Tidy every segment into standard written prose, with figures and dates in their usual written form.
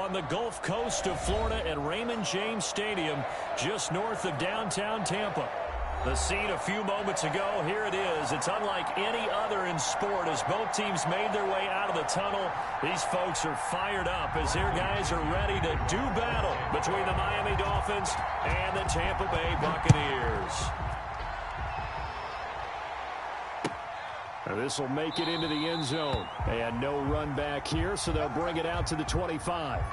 on the Gulf Coast of Florida at Raymond James Stadium, just north of downtown Tampa. The scene a few moments ago, here it is. It's unlike any other in sport as both teams made their way out of the tunnel. These folks are fired up as their guys are ready to do battle between the Miami Dolphins and the Tampa Bay Buccaneers. This will make it into the end zone. And no run back here, so they'll bring it out to the 25.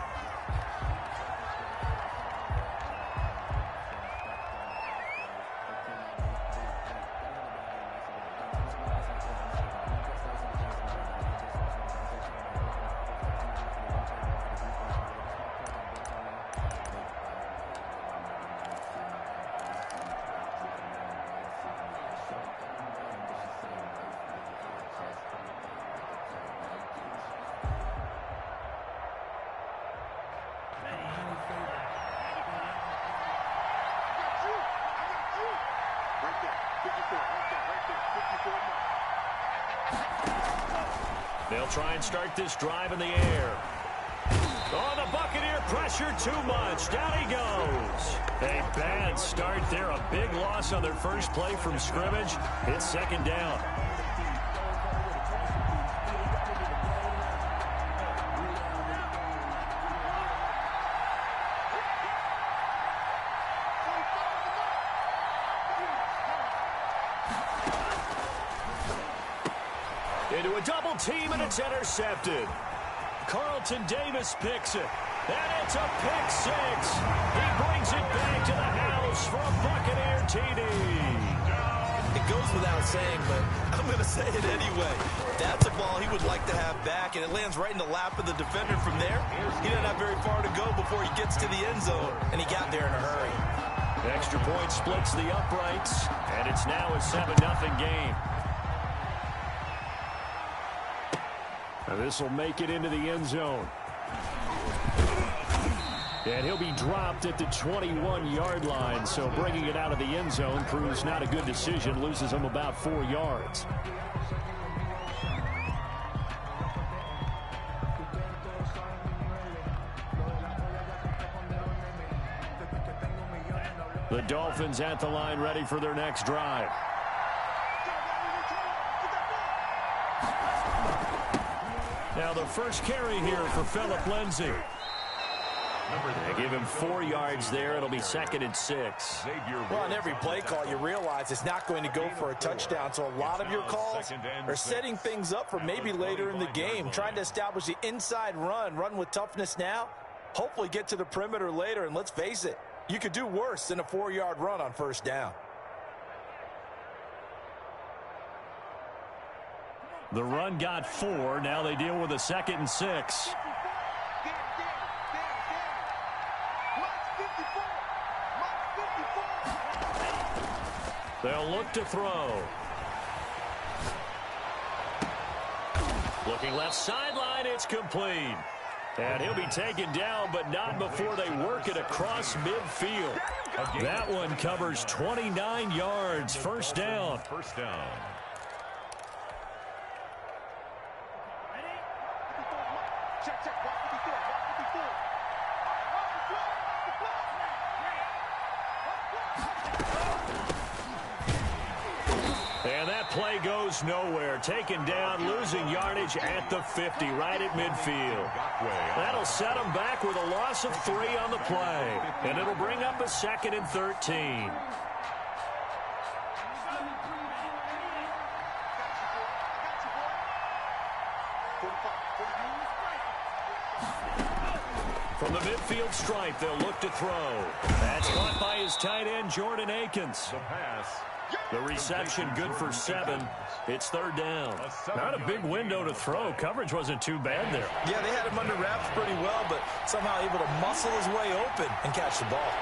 They'll try and start this drive in the air. Oh, the Buccaneer pressure too much. Down he goes. A bad start there. A big loss on their first play from scrimmage. It's second down. Into a double team, and it's intercepted. Carlton Davis picks it. And it's a pick six. He brings it back to the house for a Buccaneer TD. It goes without saying, but I'm going to say it anyway. That's a ball he would like to have back, and it lands right in the lap of the defender from there. He doesn't have very far to go before he gets to the end zone, and he got there in a hurry. Extra point splits the uprights, and it's now a 7-0 game. This will make it into the end zone. And he'll be dropped at the 21-yard line, so bringing it out of the end zone proves not a good decision, loses him about 4 yards. The Dolphins at the line ready for their next drive. Now the first carry here for Phillip Lindsay. They give him 4 yards there. It'll be 2nd and 6. Well, on every play call, you realize it's not going to go for a touchdown. So a lot of your calls are setting things up for maybe later in the game, trying to establish the inside run with toughness now, hopefully get to the perimeter later. And let's face it, you could do worse than a 4-yard run on first down. The run got 4. Now they deal with a 2nd and 6. They'll look to throw. Looking left sideline, it's complete. And he'll be taken down, but not before they work it across midfield. That one covers 29 yards. First down. First down. And that play goes nowhere. Taken down, losing yardage at the 50, right at midfield. That'll set them back with a loss of 3 on the play. And it'll bring up a 2nd and 13. From the midfield stripe, they'll look to throw. That's caught by his tight end, Jordan Akins. The reception good for 7. It's 3rd down. Not a big window to throw. Coverage wasn't too bad there. Yeah, they had him under wraps pretty well, but somehow able to muscle his way open and catch the ball.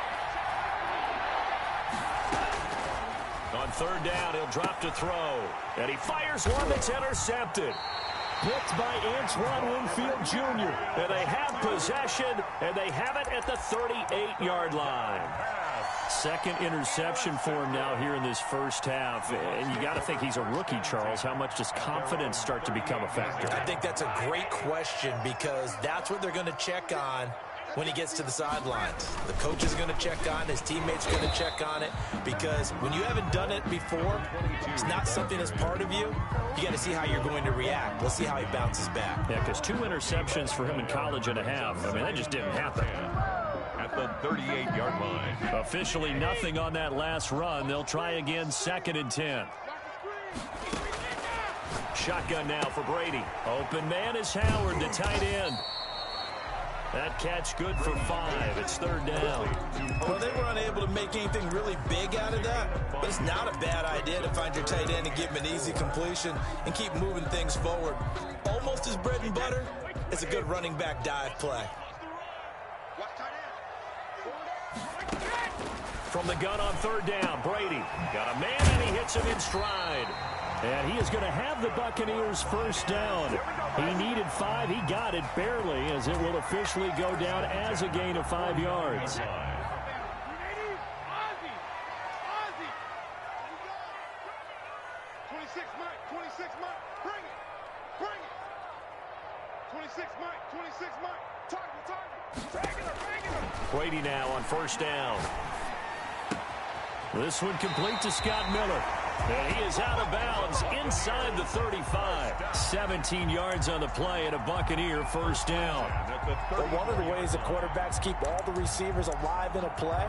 On 3rd down, he'll drop to throw. And he fires one that's intercepted. Picked by Antoine Winfield Jr. And they have possession, and they have it at the 38-yard line. Second interception for him now here in this first half. And you got to think he's a rookie, Charles. How much does confidence start to become a factor? I think that's a great question because that's what they're going to check on when he gets to the sidelines. The coach is going to check on, his teammates are going to check on it, because when you haven't done it before, it's not something that's part of you. You got to see how you're going to react. Let's see how he bounces back. Yeah, because 2 interceptions for him in college and a half. I mean, that just didn't happen. At the 38-yard line. Officially nothing on that last run. They'll try again, 2nd and 10. Shotgun now for Brady. Open man is Howard, the tight end. That catch good for 5. It's 3rd down. Well, they were unable to make anything really big out of that, but it's not a bad idea to find your tight end and give him an easy completion and keep moving things forward. Almost his bread and butter. It's a good running back dive play. From the gun on 3rd down, Brady got a man and he hits him in stride. And he is going to have the Buccaneers first down. He needed 5. He got it barely, as it will officially go down as a gain of 5 yards. Brady now on 1st down. This one complete to Scott Miller. And he is out of bounds inside the 35. 17 yards on the play and a Buccaneer first down. But one of the ways the quarterbacks keep all the receivers alive in a play,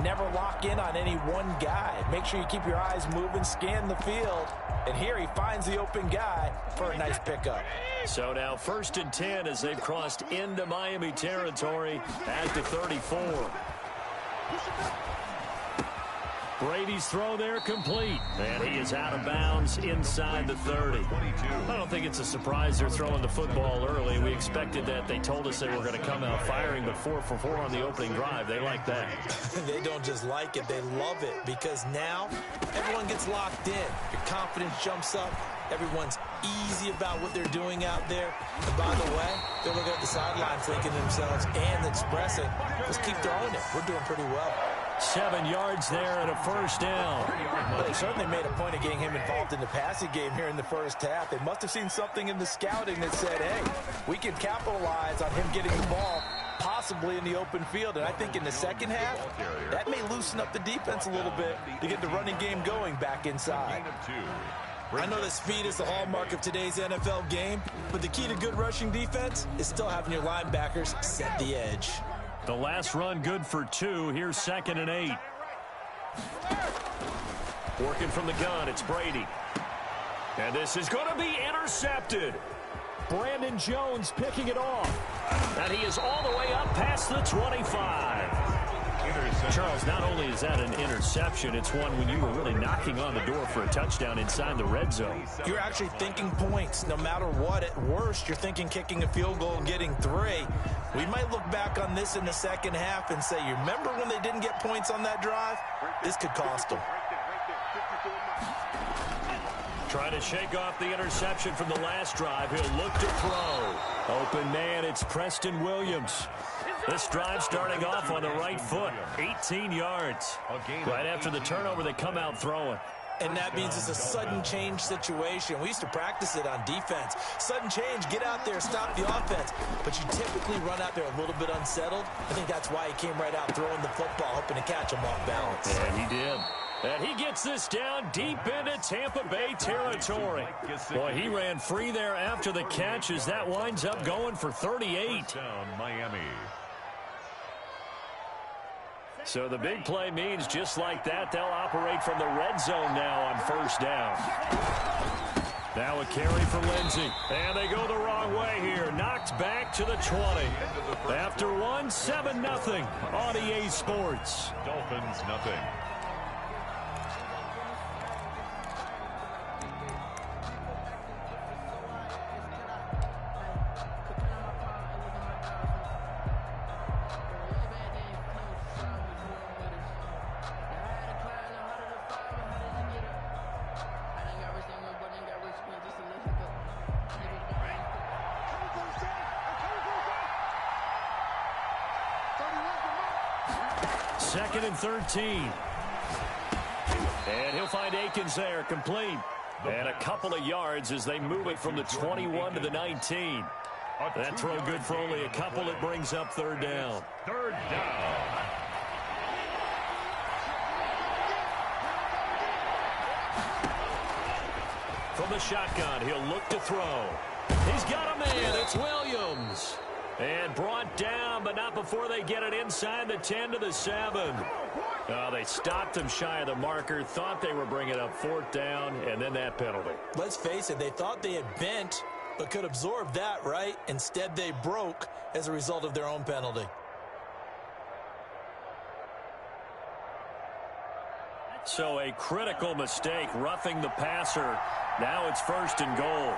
never lock in on any one guy. Make sure you keep your eyes moving, scan the field. And here he finds the open guy for a nice pickup. So now 1st and 10 as they've crossed into Miami territory at the 34. Brady's throw there complete. And he is out of bounds inside the 30. I don't think it's a surprise they're throwing the football early. We expected that. They told us they were going to come out firing, but 4 for 4 on the opening drive. They like that. They don't just like it, they love it, because now everyone gets locked in. Your confidence jumps up. Everyone's easy about what they're doing out there. And by the way, they're looking at the sideline thinking to themselves and expressing, let's keep throwing it. We're doing pretty well. 7 yards there and a first down. Well, they certainly made a point of getting him involved in the passing game here in the first half. They must have seen something in the scouting that said, hey, we can capitalize on him getting the ball possibly in the open field. And I think in the second half, that may loosen up the defense a little bit to get the running game going back inside. I know that speed is the hallmark of today's NFL game, but the key to good rushing defense is still having your linebackers set the edge. The last run good for 2. Here's 2nd and 8. Working from the gun, it's Brady. And this is going to be intercepted. Brandon Jones picking it off. And he is all the way up past the 25. Charles, not only is that an interception, it's one when you were really knocking on the door for a touchdown inside the red zone. You're actually thinking points no matter what. At worst, you're thinking kicking a field goal and getting 3. We might look back on this in the second half and say, you remember when they didn't get points on that drive? This could cost them. Trying to shake off the interception from the last drive. He'll look to throw. Open man, it's Preston Williams. This drive starting off on the right foot. 18 yards. Right after the turnover, they come out throwing. And that means it's a sudden change situation. We used to practice it on defense. Sudden change, get out there, stop the offense. But you typically run out there a little bit unsettled. I think that's why he came right out throwing the football, hoping to catch him off balance. And he did. And he gets this down deep into Tampa Bay territory. Boy, he ran free there after the catch as that winds up going for 38. Miami. So the big play means just like that, they'll operate from the red zone now on 1st down. Now a carry for Lindsey. And they go the wrong way here. Knocked back to the 20. After 1, 7-0 on EA Sports. Dolphins, nothing. 2nd and 13. And he'll find Akins there, complete. And a couple of yards as they move it from the 21 to the 19. That throw good for only a couple. It brings up 3rd down. 3rd down. From the shotgun, he'll look to throw. He's got a man. It's Williams. And brought down, but not before they get it inside the 10 to the 7. They stopped him shy of the marker, thought they were bringing up 4th down, and then that penalty. Let's face it, they thought they had bent, but could absorb that, right? Instead, they broke as a result of their own penalty. So a critical mistake, roughing the passer. Now it's 1st and goal.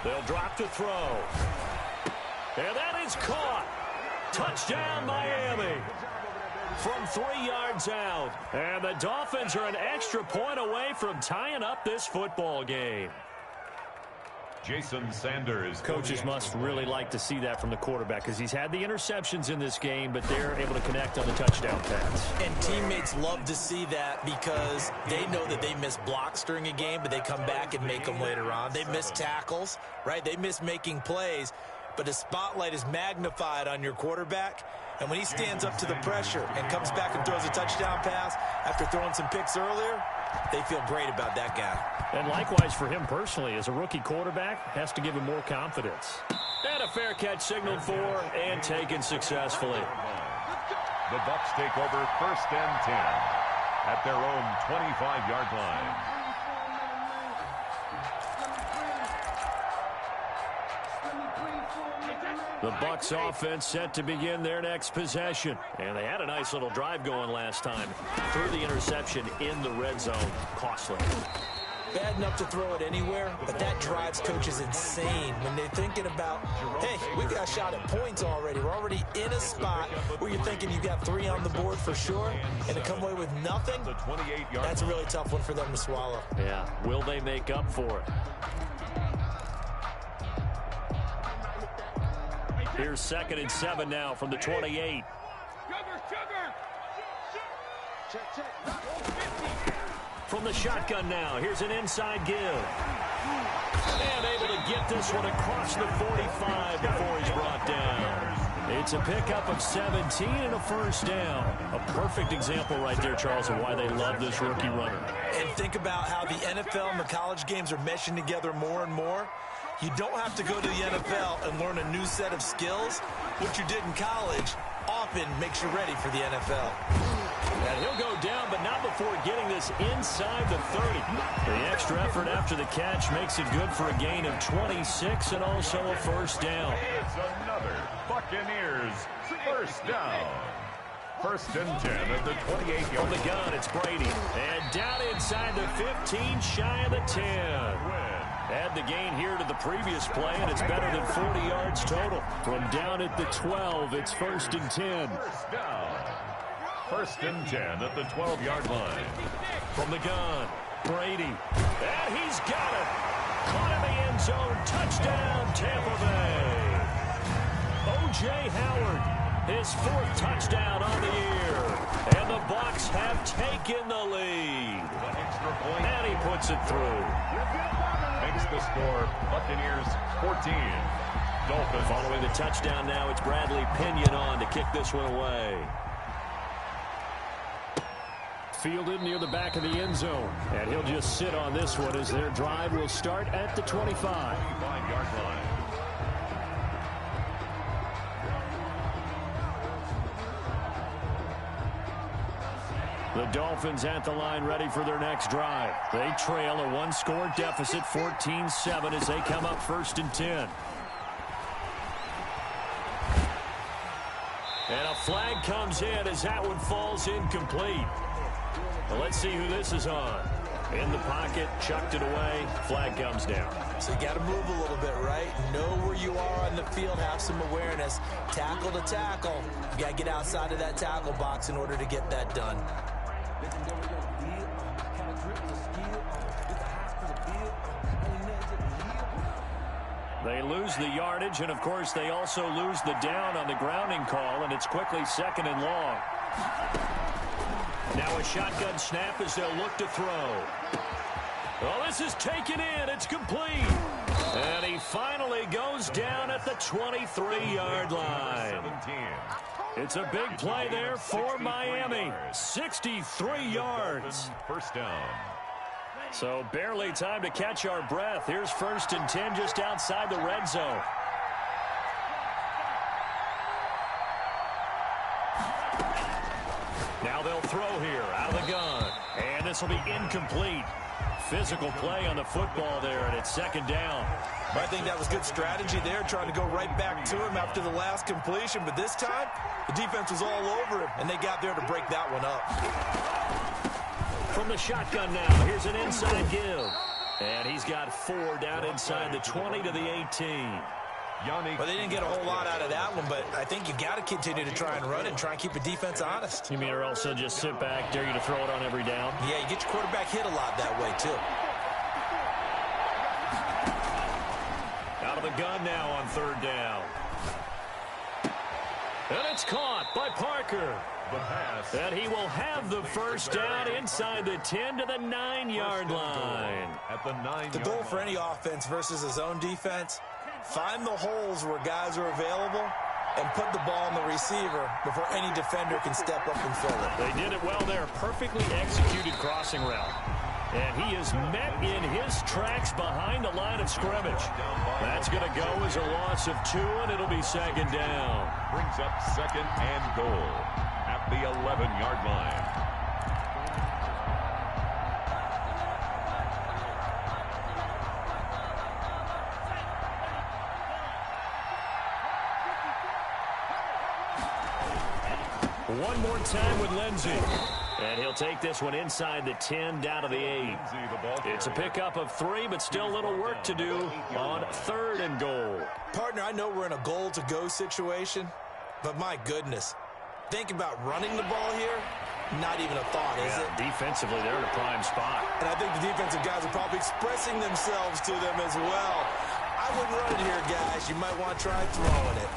They'll drop to throw. And that is caught. Touchdown, Miami. From 3 yards out. And the Dolphins are an extra point away from tying up this football game. Jason Sanders. Coaches must really like to see that from the quarterback because he's had the interceptions in this game, but they're able to connect on the touchdown pass. And teammates love to see that because they know that they miss blocks during a game, but they come back and make them later on. They miss tackles, right? They miss making plays, but the spotlight is magnified on your quarterback. And when he stands up to the pressure and comes back and throws a touchdown pass after throwing some picks earlier, they feel great about that guy. And likewise for him personally, as a rookie quarterback, has to give him more confidence. And a fair catch signaled for and taken successfully. The Bucs take over 1st and 10 at their own 25-yard line. The Bucs offense set to begin their next possession. And they had a nice little drive going last time. Threw the interception in the red zone. Costly. Bad enough to throw it anywhere, but that drives coaches insane when they're thinking about, hey, we got a shot at points already. We're already in a spot where you're thinking you got 3 on the board for sure, and to come away with nothing, that's a really tough one for them to swallow. Yeah, will they make up for it? Here's 2nd and 7 now from the 28. From the shotgun now, here's an inside give. And able to get this one across the 45 before he's brought down. It's a pickup of 17 and a 1st down. A perfect example right there, Charles, of why they love this rookie runner. And think about how the NFL and the college games are meshing together more and more. You don't have to go to the NFL and learn a new set of skills. What you did in college often makes you ready for the NFL. And he'll go down, but not before getting this inside the 30. The extra effort after the catch makes it good for a gain of 26 and also a 1st down. It's another Buccaneers 1st down. 1st and 10 at the 28-yard From the gun, it's Brady. And down inside the 15, shy of the 10. Add the gain here to the previous play, and it's better than 40 yards total. From down at the 12, it's 1st and 10. 1st down. 1st and 10 at the 12-yard line. From the gun, Brady. And he's got it. Caught in the end zone. Touchdown, Tampa Bay. O.J. Howard, his 4th touchdown on the year. And the Bucs have taken the lead. And he puts it through. Makes the score Buccaneers 14. Dolphins. Following the touchdown now, it's Bradley Pinion on to kick this one away. Fielded near the back of the end zone. And he'll just sit on this one as their drive will start at the 25. 25-yard line. The Dolphins at the line ready for their next drive. They trail a 1-score deficit, 14-7 as they come up 1st and 10. And a flag comes in as that one falls incomplete. Well, let's see who this is on. In the pocket, chucked it away, flag comes down. So you got to move a little bit, right? Know where you are on the field, have some awareness. Tackle to tackle. You got to get outside of that tackle box in order to get that done. They lose the yardage, and, of course, they also lose the down on the grounding call, and it's quickly 2nd and long. Now a shotgun snap as they'll look to throw. Oh, this is taken in. It's complete. And he finally goes down at the 23-yard line. It's a big play there for Miami. 63 yards. First down. So barely time to catch our breath. Here's 1st and 10 just outside the red zone. Now they'll throw here out of the gun. And this will be incomplete. Physical play on the football there, and it's 2nd down. I think that was good strategy there, trying to go right back to him after the last completion. But this time, the defense was all over him, and they got there to break that one up. From the shotgun now, here's an inside give. And he's got 4 down inside the 20 to the 18. Well, they didn't get a whole lot out of that one, but I think you got to continue to try and run and try and keep the defense honest. You mean or also just sit back, dare you to throw it on every down? Yeah, you get your quarterback hit a lot that way, too. Out of the gun now on 3rd down. And it's caught by Parker. And he will have the first down inside the 10 to the 9-yard line. At the 9-yard The goal for any offense versus a zone defense, find the holes where guys are available and put the ball on the receiver before any defender can step up and fill it. They did it well there. Perfectly executed crossing route. And he is met in his tracks behind the line of scrimmage. That's going to go as a loss of 2, and it'll be 2nd down. Brings up 2nd and goal at the 11-yard line. One more time with Lindsey. And he'll take this one inside the 10 down to the 8. It's a pickup of 3, but still a little work to do on 3rd and goal. Partner, I know we're in a goal-to-go situation, but my goodness, think about running the ball here. Not even a thought, is it? Defensively, they're in a prime spot. And I think the defensive guys are probably expressing themselves to them as well. I wouldn't run it here, guys. You might want to try throwing it.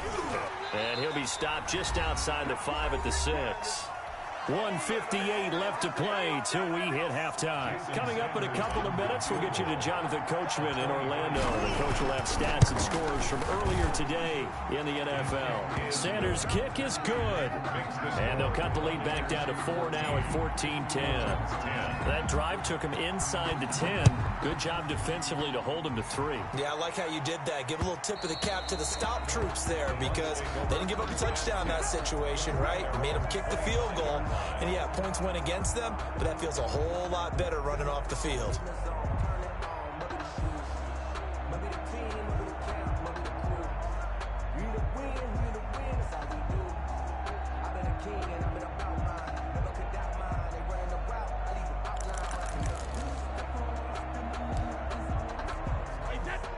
And he'll be stopped just outside the 5 at the 6. 1:58 left to play till we hit halftime. Coming up in a couple of minutes, we'll get you to Jonathan Coachman in Orlando. The coach will have stats and scores from earlier today in the NFL. Sanders' kick is good. And they'll cut the lead back down to 4 now at 14-10. That drive took him inside the 10. Good job defensively to hold him to 3. Yeah, I like how you did that. Give a little tip of the cap to the stop troops there because they didn't give up a touchdown in that situation, right? They made them kick the field goal. And yeah, points went against them, but that feels a whole lot better running off the field.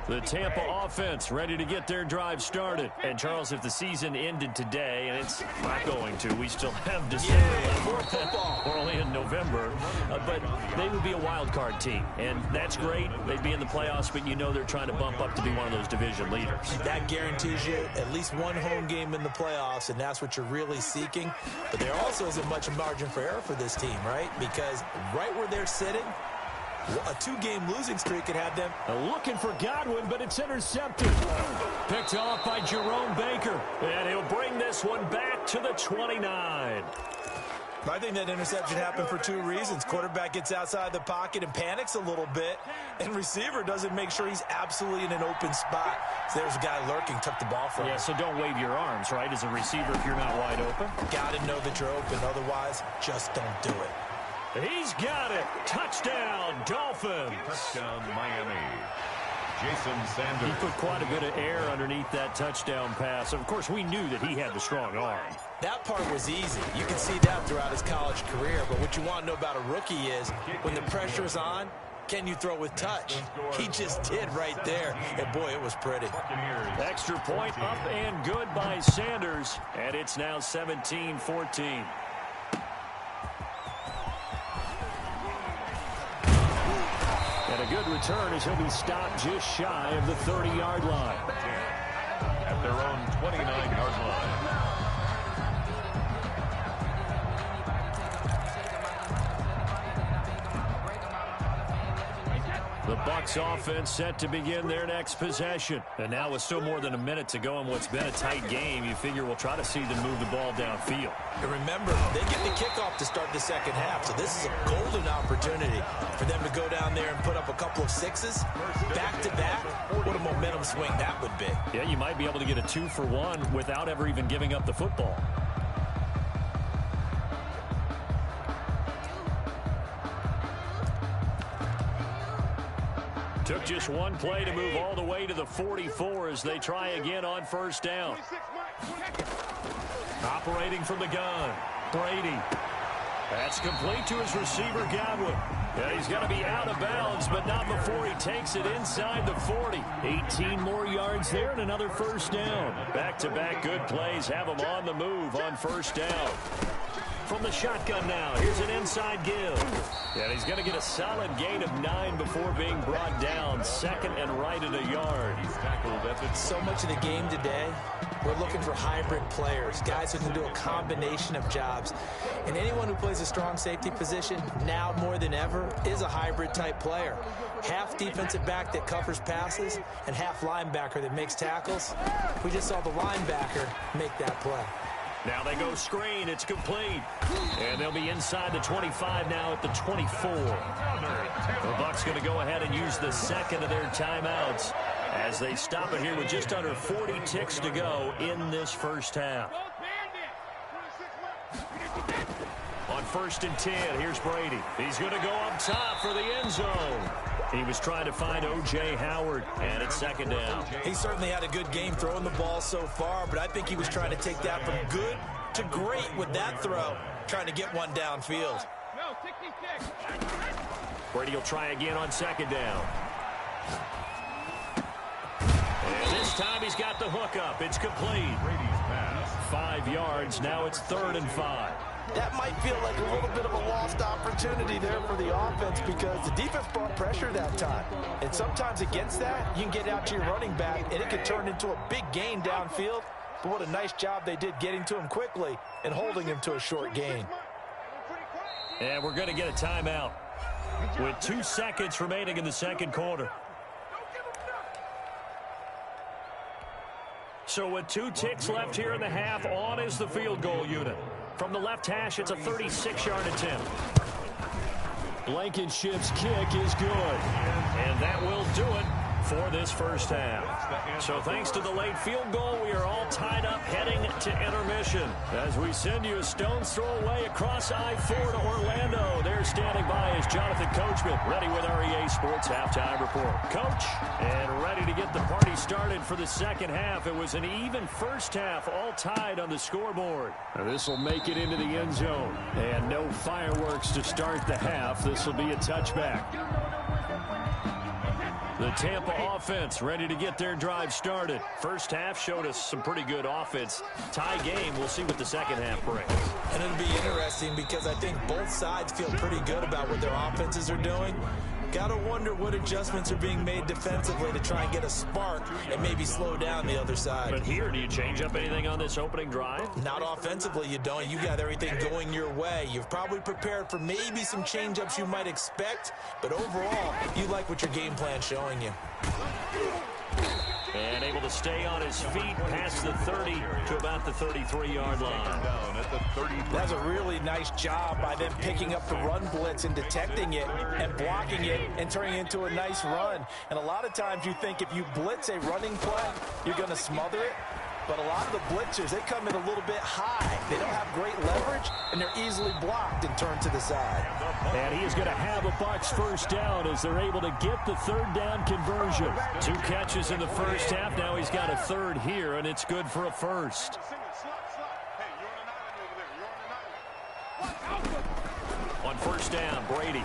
The Tampa offense ready to get their drive started. And, Charles, if the season ended today, and it's not going to, we still have December left. More football. We're only in November. But they would be a wild card team. And that's great. They'd be in the playoffs, but you know they're trying to bump up to be one of those division leaders. That guarantees you at least one home game in the playoffs, and that's what you're really seeking. But there also isn't much margin for error for this team, right? Because right where they're sitting, a 2-game losing streak could have them. Looking for Godwin, but it's intercepted. Picked off by Jerome Baker. And he'll bring this one back to the 29. I think that interception happened for 2 reasons. Quarterback gets outside the pocket and panics a little bit, and receiver doesn't make sure he's absolutely in an open spot. So there's a guy lurking, took the ball from him. Yeah, so don't wave your arms, right, as a receiver if you're not wide open. Got to know that you're open. Otherwise, just don't do it. He's got it. Touchdown, Dolphins. Touchdown, Miami. Jason Sanders. He put quite a bit of air underneath that touchdown pass. Of course, we knew that he had the strong arm. That part was easy. You can see that throughout his college career. But what you want to know about a rookie is when the pressure's on, can you throw with touch? He just did right there. And, boy, it was pretty. Extra point up and good by Sanders. And it's now 17-14. And a good return as he'll be stopped just shy of the 30-yard line. At their own 29-yard line. The Bucs offense set to begin their next possession. And now with still more than a minute to go in what's been a tight game, you figure we'll try to see them move the ball downfield. And remember, they get the kickoff to start the second half, so this is a golden opportunity for them to go down there and put up a couple of sixes back-to-back. What a momentum swing that would be. Yeah, you might be able to get a 2-for-1 without ever even giving up the football. Took just one play to move all the way to the 44 as they try again on first down. Operating from the gun, Brady. That's complete to his receiver, Godwin. Yeah, he's got to be out of bounds, but not before he takes it inside the 40. 18 more yards there and another first down. Back-to-back good plays have him on the move on first down. From the shotgun now, here's an inside give. And he's going to get a solid gain of 9 before being brought down. Second and right at a yard. He's tackled at so much of the game today, we're looking for hybrid players, guys who can do a combination of jobs. And anyone who plays a strong safety position, now more than ever, is a hybrid type player. Half defensive back that covers passes and half linebacker that makes tackles. We just saw the linebacker make that play. Now they go screen. It's complete. And they'll be inside the 25 now at the 24. The Bucs going to go ahead and use the second of their timeouts as they stop it here with just under 40 ticks to go in this first half. On 1st and 10, here's Brady. He's going to go up top for the end zone. He was trying to find O.J. Howard, and it's second down. He certainly had a good game throwing the ball so far, but I think he was trying to take that from good to great with that throw, trying to get one downfield. Brady will try again on second down. And this time he's got the hook up. It's complete. Brady's pass. 5 yards. Now it's 3rd and 5. That might feel like a little bit of a lost opportunity there for the offense because the defense brought pressure that time. And sometimes against that, you can get out to your running back, and it could turn into a big gain downfield. But what a nice job they did getting to him quickly and holding him to a short gain. And we're going to get a timeout with 2 seconds remaining in the second quarter. So with 2 ticks left here in the half, on is the field goal unit. From the left hash, it's a 36-yard attempt. Blankenship's kick is good. And that will do it for this first half. So thanks to the late field goal, we are all tied up heading to intermission. As we send you a stone's throw away across I-4 to Orlando. There standing by is Jonathan Coachman, ready with our EA Sports Halftime Report. Coach, and ready to get the party started for the second half. It was an even first half, all tied on the scoreboard. This will make it into the end zone. And no fireworks to start the half. This will be a touchback. The Tampa offense ready to get their drive started. First half showed us some pretty good offense. Tie game, we'll see what the second half brings. And it'll be interesting because I think both sides feel pretty good about what their offenses are doing. Got to wonder what adjustments are being made defensively to try and get a spark and maybe slow down the other side. But here, do you change up anything on this opening drive? Not offensively, you don't. You got everything going your way. You've probably prepared for maybe some change-ups you might expect, but overall, you like what your game plan's showing you. And able to stay on his feet past the 30 to about the 33-yard line. Down at the 33. That's a really nice job by them picking up the run blitz and detecting it and blocking it and turning it into a nice run. And a lot of times you think if you blitz a running play, you're going to smother it. But a lot of the blitzers, they come in a little bit high. They don't have great leverage, and they're easily blocked and turned to the side. And he is going to have a Bucs first down as they're able to get the third down conversion. 2 catches in the first half. Now he's got a third here, and it's good for a first. On first down, Brady.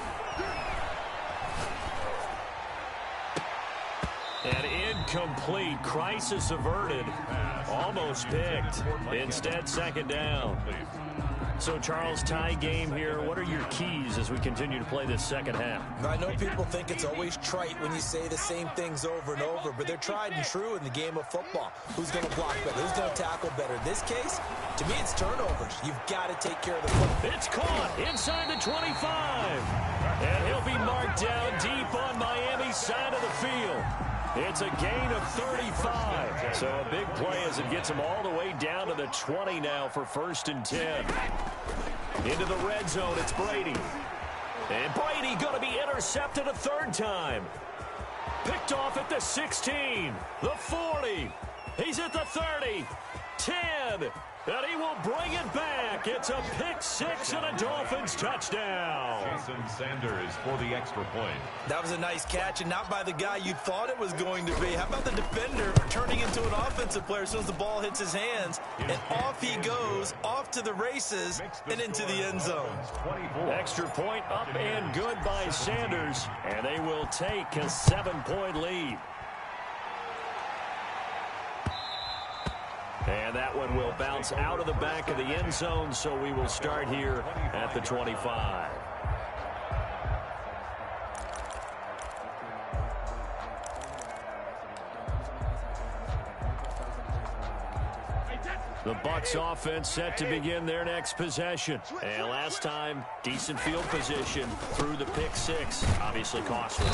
And incomplete. Crisis averted. Almost picked. Instead, second down. So, Charles, tie game here. What are your keys as we continue to play this second half? I know people think it's always trite when you say the same things over and over, but they're tried and true in the game of football. Who's going to block better? Who's going to tackle better? In this case, to me, it's turnovers. You've got to take care of the football. It's caught inside the 25. And he'll be marked down deep on Miami's side of the field. It's a gain of 35. So a big play as it gets him all the way down to the 20 now for 1st and 10. Into the red zone, it's Brady. And Brady going to be intercepted a 3rd time. Picked off at the 16, the 40. He's at the 30, 10. And he will bring it back. It's a pick 6 and a Dolphins touchdown. Jason Sanders for the extra point. That was a nice catch, and not by the guy you thought it was going to be. How about the defender turning into an offensive player as soon as the ball hits his hands? And off he goes, off to the races, and into the end zone. Extra point up and good by Sanders. And they will take a 7-point lead. And that one will bounce out of the back of the end zone, so we will start here at the 25. The Bucs offense set to begin their next possession. And last time, decent field position through the pick 6. Obviously costly.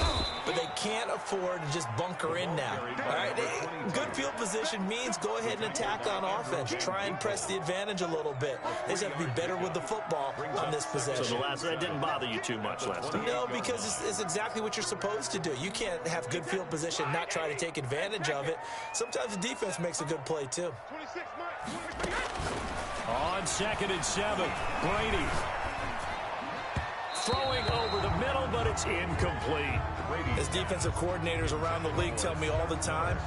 But they can't afford to just bunker in now. All right? Good field position means go ahead and attack on offense. Try and press the advantage a little bit. They just have to be better with the football on this possession. So that didn't bother you too much last time? No, because it's exactly what you're supposed to do. You can't have good field position and not try to take advantage of it. Sometimes the defense makes a good play, too. On 2nd and 7, Brady. Throwing over the middle, but it's incomplete. As defensive coordinators around the league tell me all the time,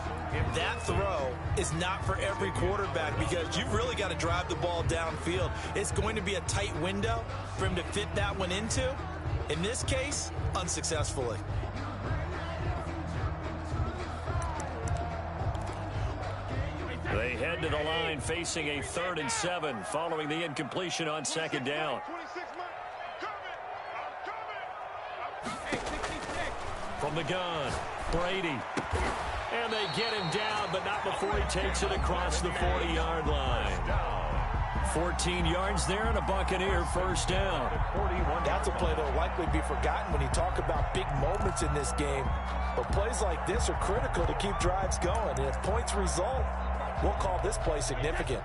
that throw is not for every quarterback because you've really got to drive the ball downfield. It's going to be a tight window for him to fit that one into. In this case, unsuccessfully. They head to the line facing a 3rd and 7 following the incompletion on 2nd down. From the gun, Brady. And they get him down, but not before he takes it across the 40-yard line. 14 yards there and a Buccaneer 1st down. That's a play that will likely be forgotten when you talk about big moments in this game. But plays like this are critical to keep drives going. And if points result, we'll call this play significant.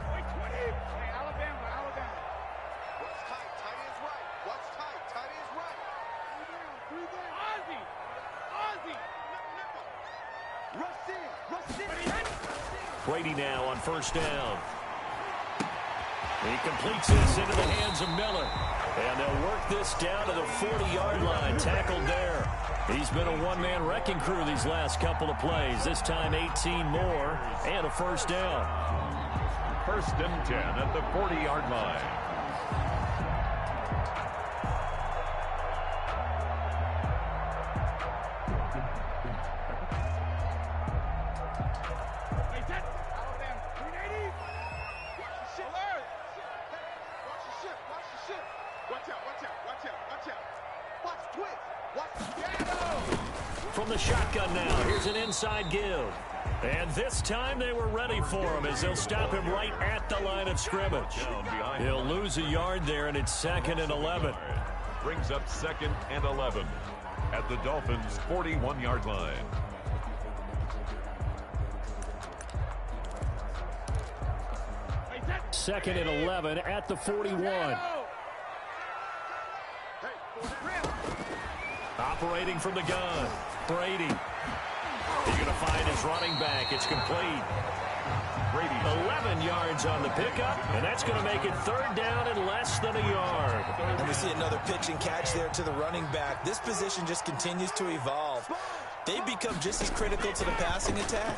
Brady now on 1st down. He completes this into the hands of Miller. And they'll work this down to the 40-yard line. Tackled there. He's been a one-man wrecking crew these last couple of plays. This time 18 more and a 1st down. 1st and 10 at the 40-yard line. From the shotgun now, here's an inside give. And this time they were ready for him as they'll stop him right at the line of scrimmage. He'll lose a yard there, and it's 2nd and 11. Brings up 2nd and 11 at the Dolphins' 41-yard line. Second and 11 at the 41. Operating from the gun, Brady. He's going to find his running back. It's complete. Brady 11 yards on the pickup, and that's going to make it 3rd down and less than a yard. And we see another pitch and catch there to the running back. This position just continues to evolve. They become just as critical to the passing attack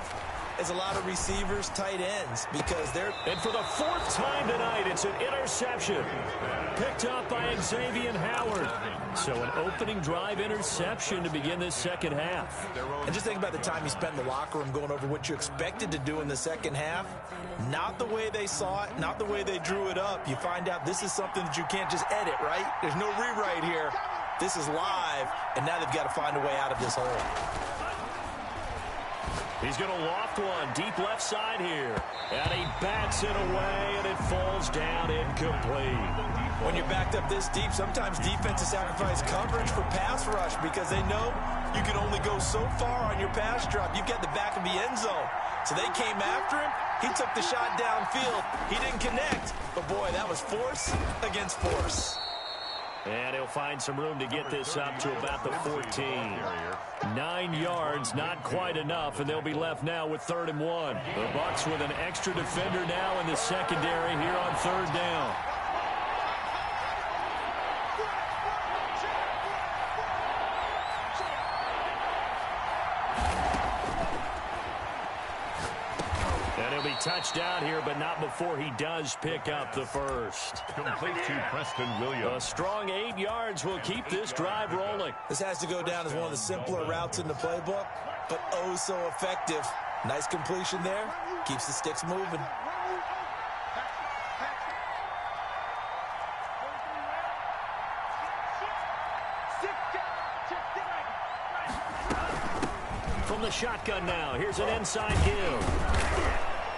is a lot of receivers, tight ends, because they're... And for the 4th time tonight, it's an interception. Picked up by Xavier Howard. So an opening drive interception to begin this second half. And just think about the time you spent in the locker room going over what you expected to do in the second half. Not the way they saw it, not the way they drew it up. You find out this is something that you can't just edit, right? There's no rewrite here. This is live, and now they've got to find a way out of this hole. He's going to loft one deep left side here. And he bats it away, and it falls down incomplete. When you're backed up this deep, sometimes defenses sacrifice coverage for pass rush because they know you can only go so far on your pass drop. You've got the back of the end zone. So they came after him. He took the shot downfield. He didn't connect. But, boy, that was force against force. And he'll find some room to get this up to about the 14. 9 yards, not quite enough, and they'll be left now with 3rd and 1. The Bucs with an extra defender now in the secondary here on 3rd down. Touchdown here, but not before he does pick up the first. Complete to Preston Williams. A strong 8 yards will keep this drive rolling. This has to go down as one of the simpler routes in the playbook, but oh so effective. Nice completion there. Keeps the sticks moving. From the shotgun now, here's an inside give.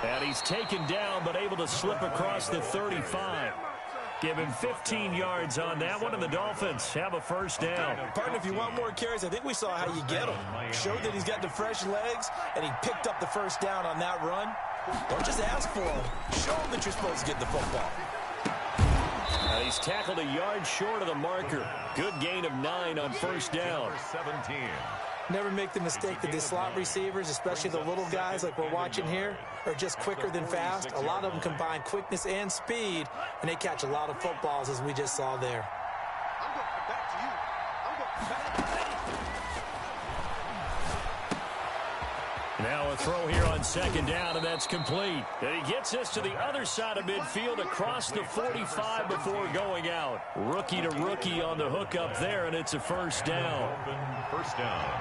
And he's taken down, but able to slip across the 35. Give him 15 yards on that one, and the Dolphins have a first down. Partner, if you want more carries, I think we saw how you get them. Showed that he's got the fresh legs, and he picked up the first down on that run. Don't just ask for him. Show him that you're supposed to get the football. He's tackled a yard short of the marker. Good gain of 9 on first down. 17. Never make the mistake that the slot receivers, especially the little guys like we're watching here, are just quicker than fast. A lot of them combine quickness and speed, and they catch a lot of footballs, as we just saw there. Now a throw here on 2nd down, and that's complete. And he gets this to the other side of midfield across the 45 before going out. Rookie to rookie on the hookup there, and it's a first down. First down.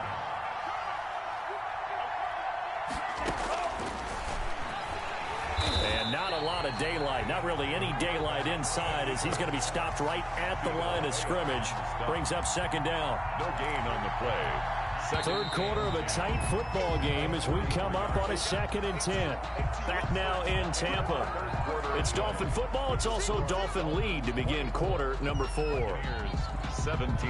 And not a lot of daylight, not really any daylight inside, as he's going to be stopped right at the line of scrimmage. Brings up 2nd down. No gain on the play. Third quarter of a tight football game as we come up on a 2nd and 10. Back now in Tampa. It's Dolphin football. It's also Dolphin lead to begin quarter number 4. 17.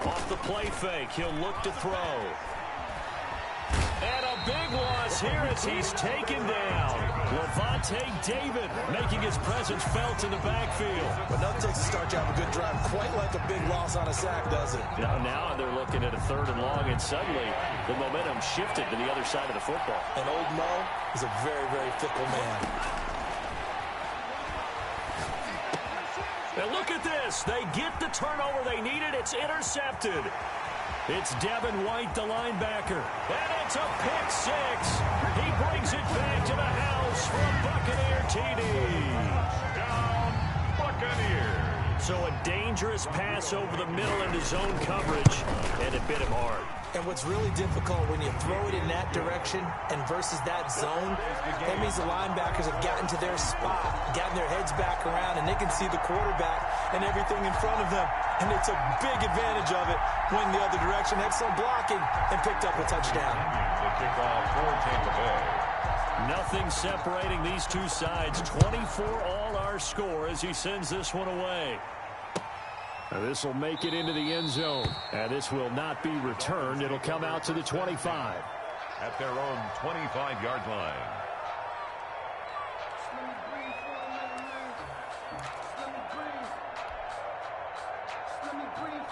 Off the play fake, he'll look to throw. And a big loss here as he's taken down. Lavonte David making his presence felt in the backfield. But nothing takes a start to have a good drive quite like a big loss on a sack, does it? Now they're looking at a 3rd and long, and suddenly the momentum shifted to the other side of the football. And old Mo is a very, very fickle man. And look at this. They get the turnover they needed. It's intercepted. It's Devin White, the linebacker. And it's a pick 6. He brings it back to the house for a Buccaneer TD. Down, Buccaneers. So a dangerous pass over the middle into zone coverage, and it bit him hard. And what's really difficult when you throw it in that direction and versus that zone, that means the linebackers have gotten to their spot, gotten their heads back around, and they can see the quarterback and everything in front of them. And they took big advantage of it, went the other direction, had some blocking, and picked up a touchdown. The kickoff for Tampa Bay. Nothing separating these two sides. 24 all our score as he sends this one away. Now this will make it into the end zone. And this will not be returned. It'll come out to the 25. At their own 25-yard line. Let me breathe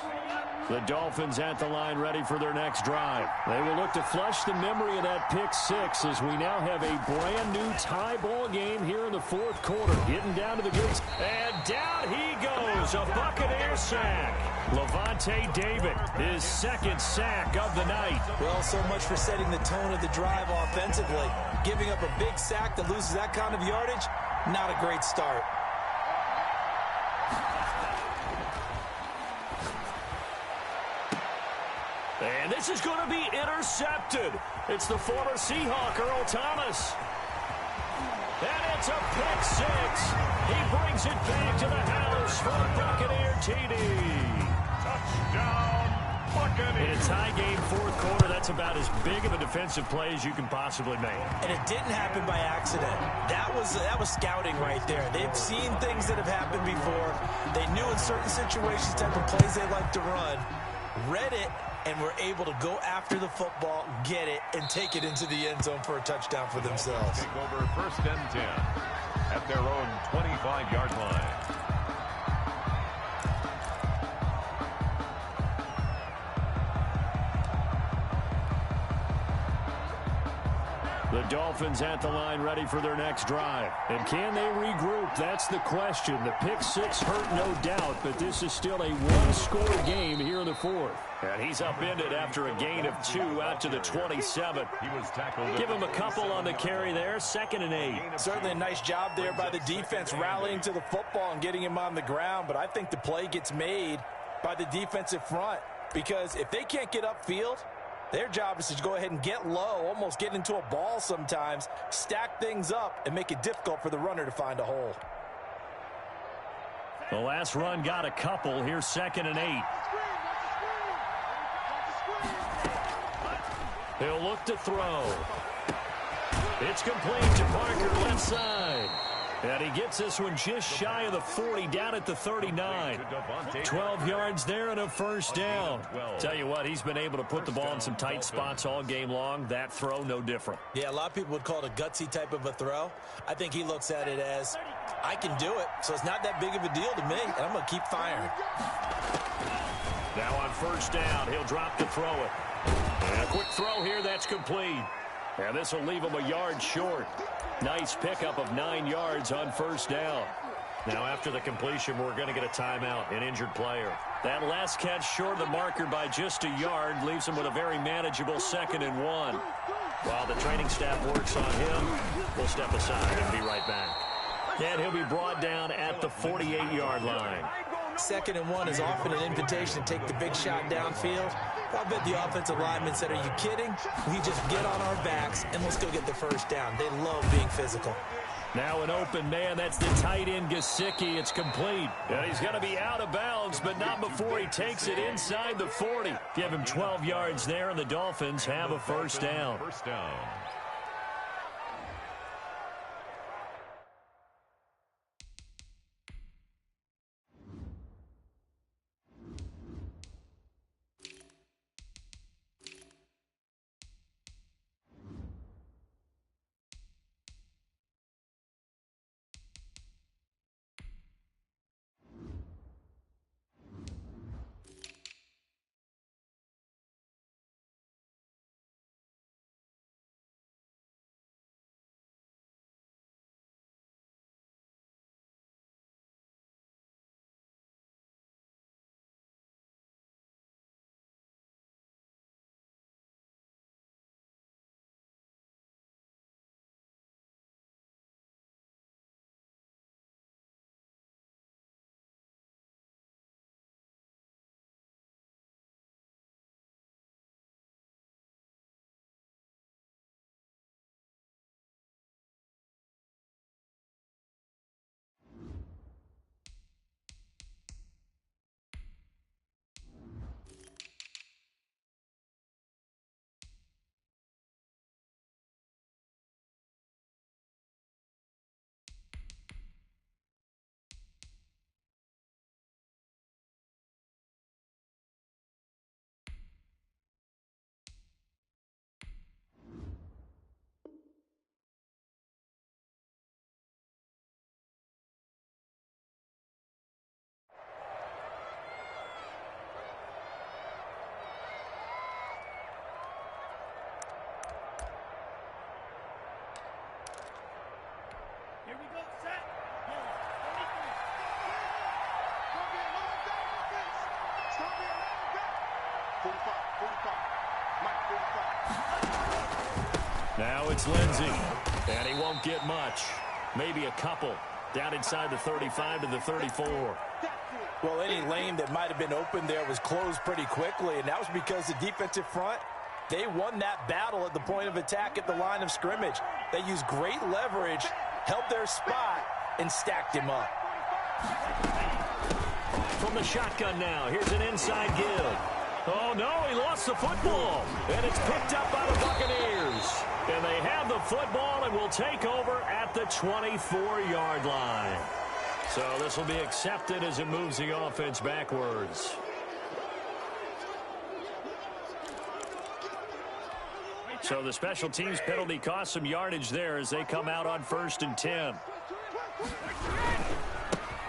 The Dolphins at the line ready for their next drive. They will look to flush the memory of that pick six as we now have a brand new tie ball game here in the fourth quarter. Getting down to the goods. And down he goes. A Buccaneer sack. Lavonte David, his second sack of the night. Well, so much for setting the tone of the drive offensively. Giving up a big sack that loses that kind of yardage, not a great start. And this is going to be intercepted. It's the former Seahawk, Earl Thomas. And it's a pick six. He brings it back to the house for a Buccaneer TD. Touchdown, Buccaneers. In a tie game, fourth quarter, that's about as big of a defensive play as you can possibly make. And it didn't happen by accident. That was scouting right there. They've seen things that have happened before. They knew in certain situations type of plays they like to run. Read it, and were able to go after the football, get it, and take it into the end zone for a touchdown for themselves. Take over first and 10 at their own 25-yard line. The Dolphins at the line ready for their next drive. And can they regroup? That's the question. The pick six hurt, no doubt, but this is still a one-score game here in the fourth. And he's upended after a gain of 2 out to the 27. He was tackled. Give him a couple on the carry there. 2nd and 8. Certainly a nice job there by the defense rallying to the football and getting him on the ground, but I think the play gets made by the defensive front because if they can't get upfield, their job is to go ahead and get low, almost get into a ball sometimes, stack things up, and make it difficult for the runner to find a hole. The last run got a couple. Here's 2nd and 8. He'll look to throw. It's complete to Parker, left side. And he gets this one just shy of the 40, down at the 39. 12 yards there and a first down. Tell you what, he's been able to put the ball in some tight spots all game long. That throw, no different. Yeah, a lot of people would call it a gutsy type of a throw. I think he looks at it as, I can do it, so it's not that big of a deal to me, and I'm going to keep firing. Now on first down, he'll drop to throw it. And a quick throw here, that's complete. And this will leave him a yard short. Nice pickup of 9 yards on first down. Now after the completion, we're going to get a timeout, an injured player. That last catch short of the marker by just a yard leaves him with a very manageable 2nd and 1. While the training staff works on him, we'll step aside and be right back. And he'll be brought down at the 48-yard line. 2nd and 1 is often an invitation to take the big shot downfield. I bet the offensive lineman said, are you kidding? We just get on our backs and let's go get the first down. They love being physical. Now an open man. That's the tight end, Gesicki. It's complete. And he's going to be out of bounds, but not before he takes it inside the 40. Give him 12 yards there, and the Dolphins have a first down. Now it's Lindsey, and he won't get much. Maybe a couple. Down inside the 35 to the 34. Well, any lane that might have been open there was closed pretty quickly, and that was because the defensive front, they won that battle at the point of attack at the line of scrimmage. They used great leverage, held their spot, and stacked him up. From the shotgun now, here's an inside give. Oh, no, he lost the football. And it's picked up by the Buccaneers. And they have the football and will take over at the 24-yard line. So this will be accepted as it moves the offense backwards. So the special teams penalty cost some yardage there as they come out on 1st and 10.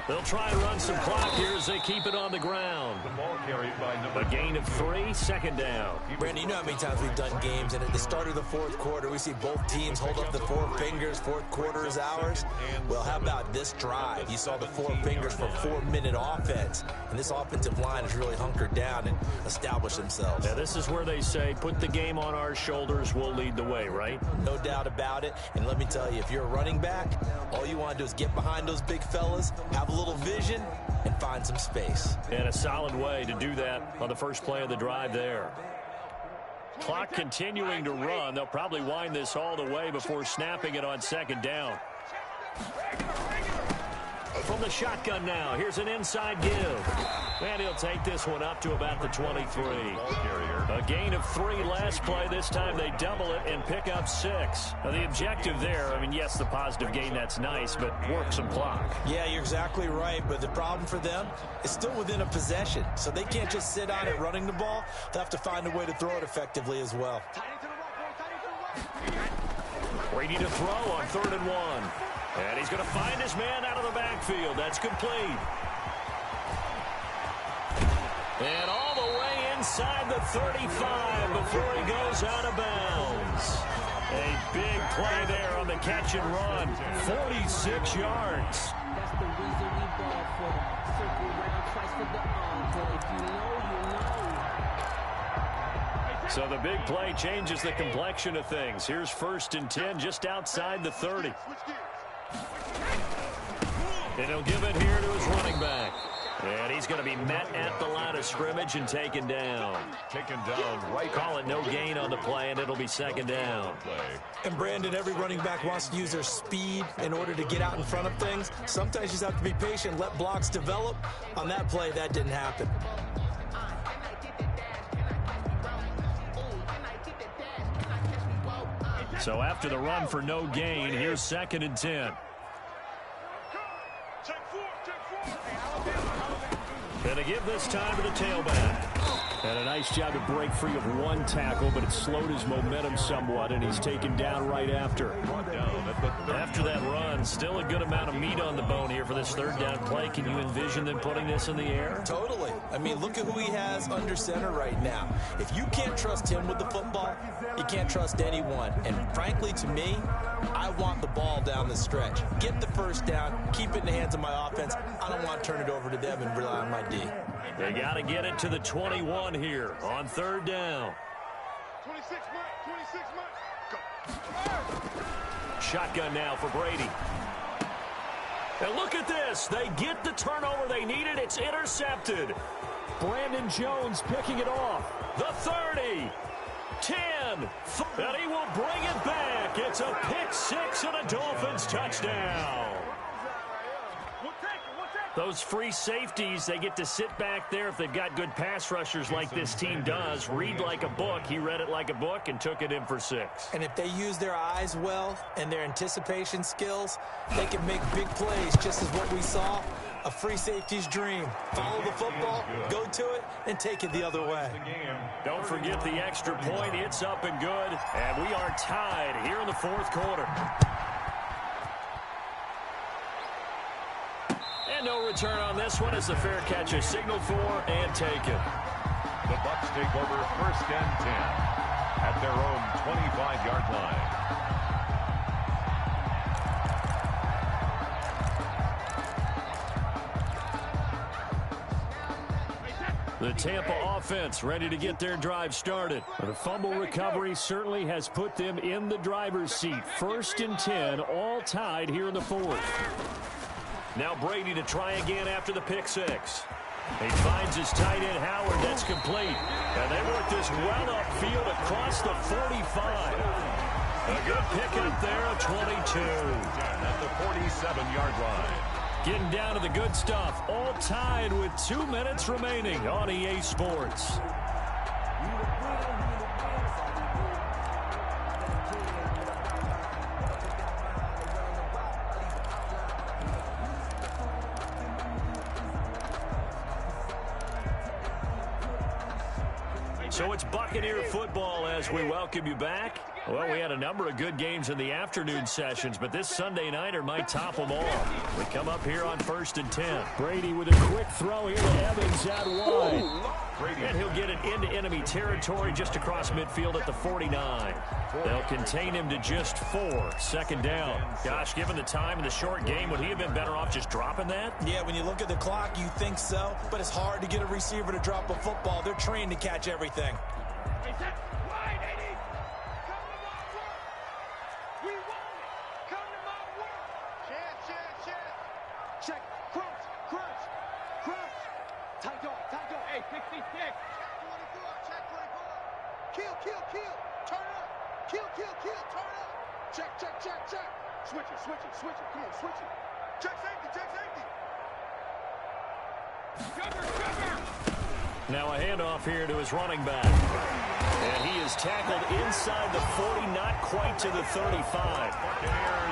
They'll try and run some clock here as they keep it on the ground. The ball carried by number A gain of 3, 2nd down. Brandon, you know how many times we've done games, and at the start of the fourth quarter, we see both teams hold up the 4 fingers, fourth quarter is ours. Well, how about this drive? You saw the 4 fingers for 4-minute offense, and this offensive line has really hunkered down and established themselves. Now, this is where they say, put the game on our shoulders, we'll lead the way, right? No doubt about it, and let me tell you, if you're a running back, all you want to do is get behind those big fellas, have a little vision, and find some space. And a solid way to do that on the first play of the drive there. Clock continuing to run. They'll probably wind this all the way before snapping it on 2nd down. From the shotgun now, here's an inside give. And he'll take this one up to about the 23. A gain of 3 last play. This time they double it and pick up 6. Now the objective there, I mean, yes, the positive gain, that's nice, but work some clock. Yeah, you're exactly right, but the problem for them is still within a possession, so they can't just sit on it running the ball. They'll have to find a way to throw it effectively as well. Ready to throw on 3rd and 1. And he's going to find his man out of the backfield. That's complete. And all the way inside the 35 before he goes out of bounds. A big play there on the catch and run. 46 yards. That's the reason we ball for them. Circle around twice for the arm. But if you know, you know. So the big play changes the complexion of things. Here's 1st and 10 just outside the 30. And he'll give it here to his running back. And he's going to be met at the line of scrimmage and taken down. taken down right. Call it no gain on the play, and it'll be 2nd down. And Brandon, every running back wants to use their speed in order to get out in front of things. Sometimes you just have to be patient, let blocks develop. On that play, that didn't happen. So after the run for no gain, here's 2nd and 10. And to give this time to the tailback. And a nice job to break free of 1 tackle, but it slowed his momentum somewhat, and he's taken down right after. After that run, still a good amount of meat on the bone here for this 3rd down play. Can you envision them putting this in the air? Totally. I mean, look at who he has under center right now. If you can't trust him with the football, you can't trust anyone. And frankly, to me, I want the ball down the stretch. Get the 1st down, keep it in the hands of my offense. I don't want to turn it over to them and rely on my D. They got to get it to the 21 here on 3rd down. 26 go. Shotgun now for Brady. And look at this. They get the turnover they needed. It's intercepted. Brandon Jones picking it off. The 30. 10. And he will bring it back. It's a pick 6 and a Dolphins touchdown. Those free safeties, they get to sit back there if they've got good pass rushers like this team does. Read like a book. He read it like a book and took it in for 6. And if they use their eyes well and their anticipation skills, they can make big plays, just as what we saw. A free safety's dream. Follow the football, go to it, and take it the other way. Don't forget the extra point. It's up and good. And we are tied here in the 4th quarter. And no return on this one as the fair catch is signaled for and taken. The Bucs take over 1st and 10 at their own 25-yard line. The Tampa offense ready to get their drive started. The fumble recovery certainly has put them in the driver's seat. 1st and 10, all tied here in the 4th. Now Brady to try again after the pick six. He finds his tight end Howard. That's complete. And they work this well upfield across the 45. A good pickup there of 22. At the 47-yard line. Getting down to the good stuff. All tied with 2 minutes remaining on EA Sports. So it's Buccaneer football as we welcome you back. Well, we had a number of good games in the afternoon sessions, but this Sunday nighter might top them all. We come up here on 1st and 10. Brady with a quick throw here to Evans out wide. And he'll get it into enemy territory just across midfield at the 49. They'll contain him to just 4. 2nd down. Gosh, given the time in the short game, would he have been better off just dropping that? Yeah, when you look at the clock, you think so, but it's hard to get a receiver to drop a football. They're trained to catch everything. Switch it. Come on, switch it. Check safety. Now a handoff here to his running back. And he is tackled inside the 40, not quite to the 35.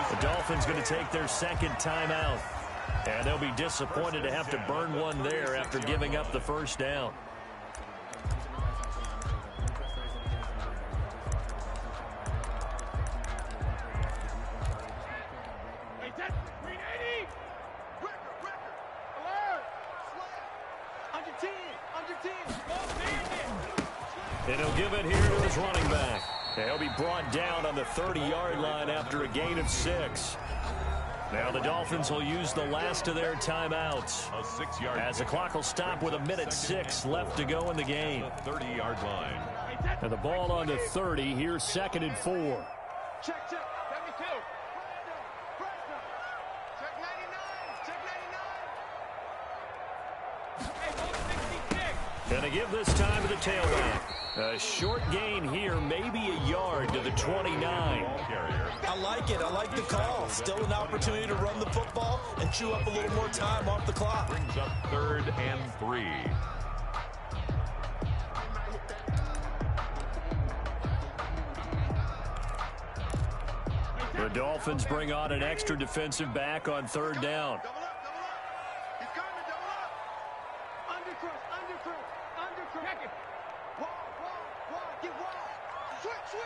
The Dolphins going to take their 2nd timeout. And they'll be disappointed to have to burn one there after giving up the 1st down. And he'll give it here to his running back. And he'll be brought down on the 30-yard line after a gain of 6. Now the Dolphins will use the last of their timeouts. A 6-yard as the clock will stop with 1:06 left to go in the game. 30-yard line. And the ball on the 30 here, 2nd and 4. Check. 72. Check 99. And they give this time to the tailback. A short gain here, maybe a yard to the 29. I like it. I like the call. Still an opportunity to run the football and chew up a little more time off the clock. Brings up 3rd and 3. The Dolphins bring on an extra defensive back on 3rd down. Double up. He's coming, double up. Undercross. Check it. Wall. Get wall. Switch. Kill.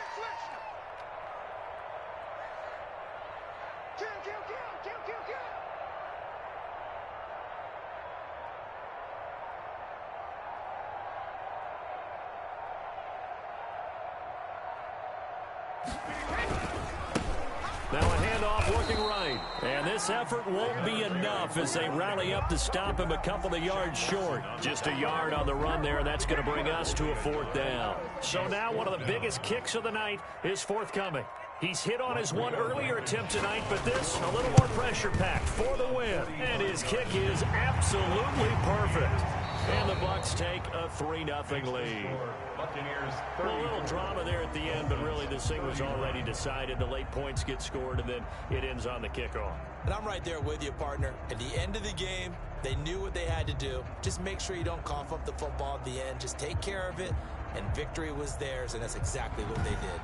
Now a handoff looking right. And this effort won't be enough as they rally up to stop him a couple of yards short. Just a yard on the run there. That's going to bring us to a 4th down. So now one of the biggest kicks of the night is forthcoming. He's hit on his one earlier attempt tonight, but this a little more pressure-packed for the win. And his kick is absolutely perfect. And the Bucs take a 3-0 lead. Buccaneers A little drama there at the end, but really this thing was already decided. The late points get scored, and then it ends on the kickoff. And I'm right there with you, partner. At the end of the game, they knew what they had to do. Just make sure you don't cough up the football at the end. Just take care of it, and victory was theirs, and that's exactly what they did.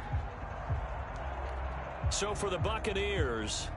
So for the Buccaneers,